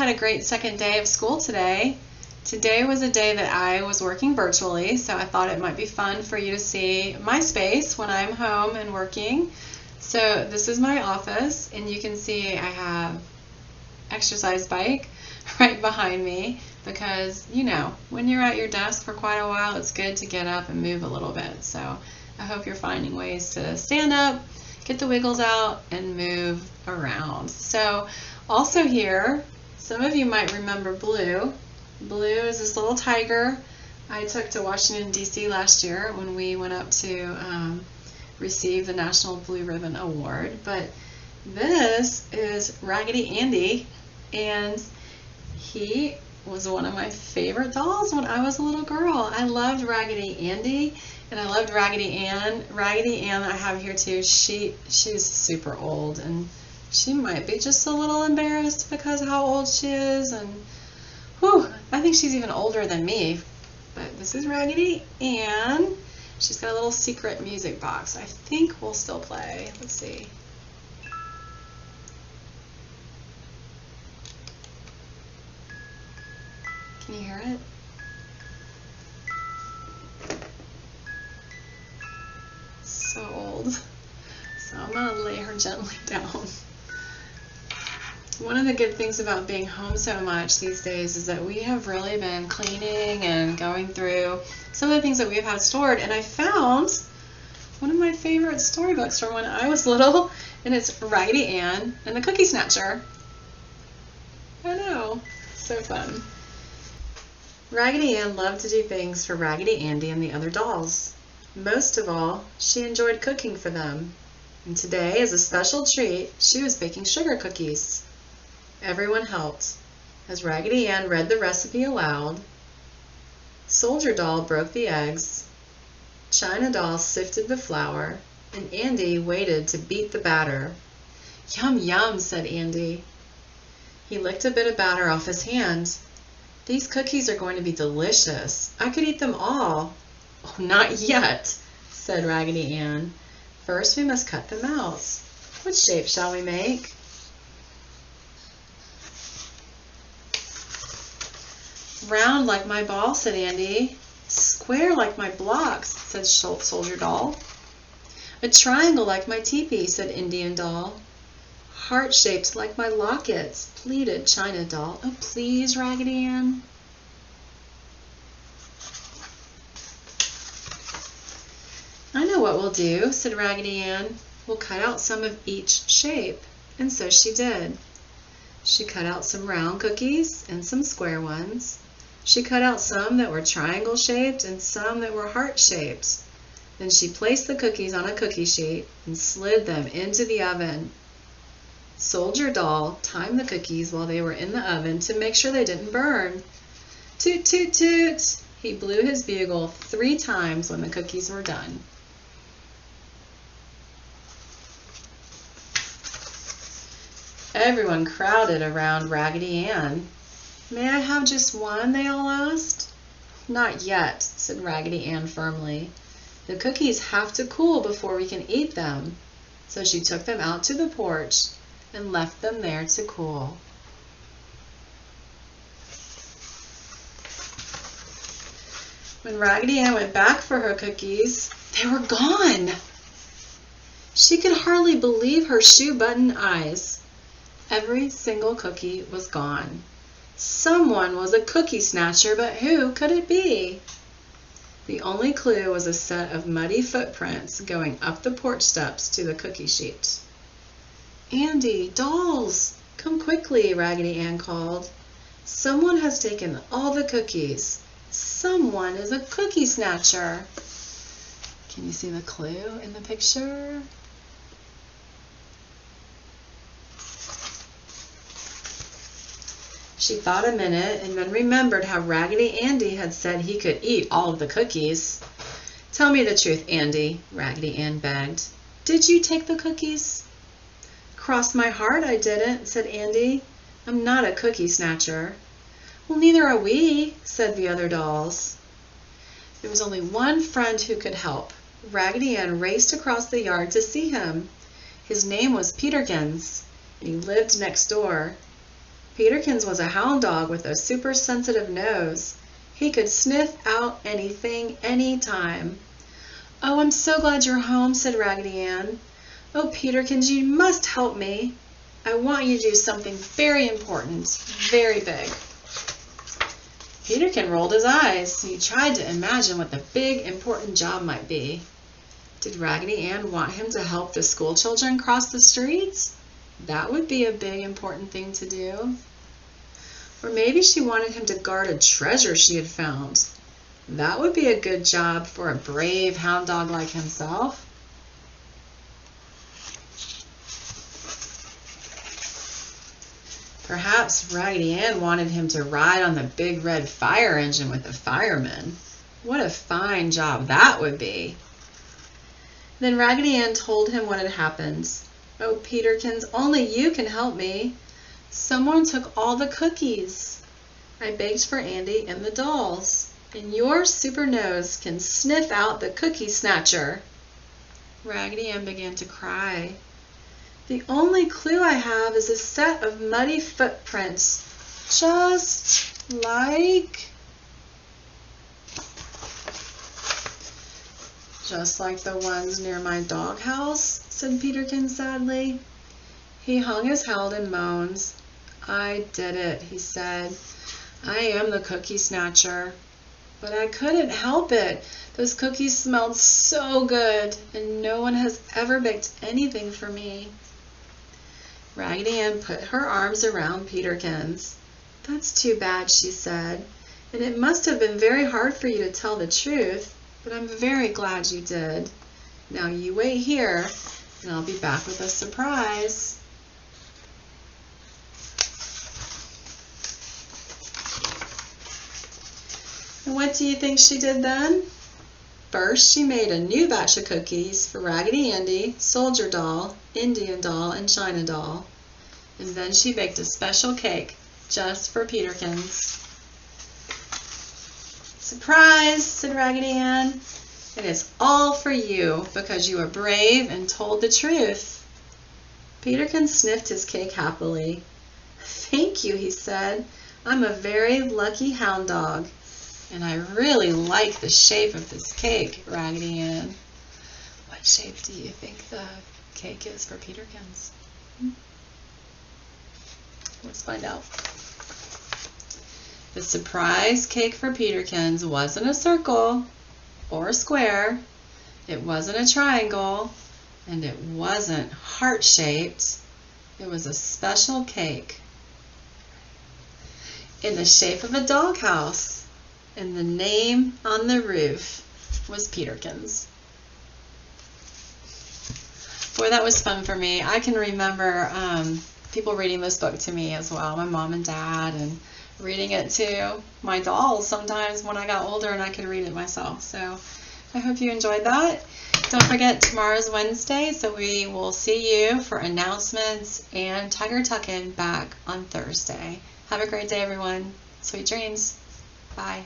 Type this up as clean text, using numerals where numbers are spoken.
had a great second day of school today. Today was a day that I was working virtually, so I thought it might be fun for you to see my space when I'm home and working. So this is my office, and you can see I have exercise bike right behind me because, you know, when you're at your desk for quite a while, it's good to get up and move a little bit. So I hope you're finding ways to stand up, get the wiggles out, and move around. So also here, some of you might remember Blue. Blue is this little tiger I took to Washington, D.C. last year when we went up to receive the National Blue Ribbon Award. But this is Raggedy Andy, and he was one of my favorite dolls when I was a little girl. I loved Raggedy Andy, and I loved Raggedy Ann. Raggedy Ann I have here too. She's super old, and she might be just a little embarrassed because of how old she is, and whew, I think she's even older than me. But this is Raggedy Ann. She's got a little secret music box. I think we'll still play. Let's see. Can you hear it? So old. So I'm going to lay her gently down. One of the good things about being home so much these days is that we have really been cleaning and going through some of the things that we've had stored, and I found one of my favorite storybooks from when I was little, and it's Raggedy Ann and the Cookie Snatcher. I know, so fun. Raggedy Ann loved to do things for Raggedy Andy and the other dolls. Most of all, she enjoyed cooking for them, and today, as a special treat, she was baking sugar cookies. Everyone helped. As Raggedy Ann read the recipe aloud, Soldier Doll broke the eggs, China Doll sifted the flour, and Andy waited to beat the batter. "Yum, yum," said Andy. He licked a bit of batter off his hand. "These cookies are going to be delicious. I could eat them all." "Oh, not yet," said Raggedy Ann. "First we must cut them out. What shape shall we make?" "Round like my ball," said Andy. "Square like my blocks," said Soldier Doll. "A triangle like my teepee," said Indian Doll. "Heart-shaped like my lockets," pleaded China Doll. "Oh, please, Raggedy Ann." "I know what we'll do," said Raggedy Ann. "We'll cut out some of each shape." And so she did. She cut out some round cookies and some square ones. She cut out some that were triangle-shaped and some that were heart-shaped. Then she placed the cookies on a cookie sheet and slid them into the oven. Soldier Doll timed the cookies while they were in the oven to make sure they didn't burn. Toot, toot, toot! He blew his bugle 3 times when the cookies were done. Everyone crowded around Raggedy Ann. "May I have just one?" they all asked. "Not yet," said Raggedy Ann firmly. "The cookies have to cool before we can eat them." So she took them out to the porch and left them there to cool. When Raggedy Ann went back for her cookies, they were gone. She could hardly believe her shoe-button eyes. Every single cookie was gone. Someone was a cookie snatcher, but who could it be? The only clue was a set of muddy footprints going up the porch steps to the cookie sheet. "Andy, dolls, come quickly," Raggedy Ann called. "Someone has taken all the cookies. Someone is a cookie snatcher." Can you see the clue in the picture? She thought a minute and then remembered how Raggedy Andy had said he could eat all of the cookies. "Tell me the truth, Andy," Raggedy Ann begged. "Did you take the cookies?" "Cross my heart I didn't," said Andy. "I'm not a cookie snatcher." "Well, neither are we," said the other dolls. There was only one friend who could help. Raggedy Ann raced across the yard to see him. His name was Peterkins, and he lived next door. Peterkins was a hound dog with a super sensitive nose. He could sniff out anything, anytime. "Oh, I'm so glad you're home," said Raggedy Ann. "Oh, Peterkins, you must help me. I want you to do something very important, very big." Peterkin rolled his eyes. He tried to imagine what the big, important job might be. Did Raggedy Ann want him to help the school children cross the streets? That would be a big, important thing to do. Or maybe she wanted him to guard a treasure she had found. That would be a good job for a brave hound dog like himself. Perhaps Raggedy Ann wanted him to ride on the big red fire engine with the firemen. What a fine job that would be. Then Raggedy Ann told him what had happened. "Oh, Peterkins, only you can help me. Someone took all the cookies I baked for Andy and the dolls, and your super nose can sniff out the cookie snatcher." Raggedy Ann began to cry. "The only clue I have is a set of muddy footprints, just like the ones near my doghouse," said Peterkin sadly. He hung his head and moaned. "I did it," he said. "I am the cookie snatcher. But I couldn't help it. Those cookies smelled so good, and no one has ever baked anything for me." Raggedy Ann put her arms around Peterkins. "That's too bad," she said, "and it must have been very hard for you to tell the truth, but I'm very glad you did. Now you wait here, and I'll be back with a surprise." And what do you think she did then? First, she made a new batch of cookies for Raggedy Andy, Soldier Doll, Indian Doll, and China Doll. And then she baked a special cake just for Peterkins. "Surprise," said Raggedy Ann. "And it's all for you because you were brave and told the truth." Peterkin sniffed his cake happily. "Thank you," he said. "I'm a very lucky hound dog. And I really like the shape of this cake, Raggedy Ann." What shape do you think the cake is for Peterkins? Let's find out. The surprise cake for Peterkins wasn't a circle or a square. It wasn't a triangle, and it wasn't heart-shaped. It was a special cake in the shape of a doghouse. And the name on the roof was Peterkins. Boy, that was fun for me. I can remember people reading this book to me as well, my mom and dad, and reading it to my dolls sometimes when I got older and I could read it myself. So I hope you enjoyed that. Don't forget, tomorrow's Wednesday, so we will see you for announcements and TigerTuckIn back on Thursday. Have a great day, everyone. Sweet dreams. Bye.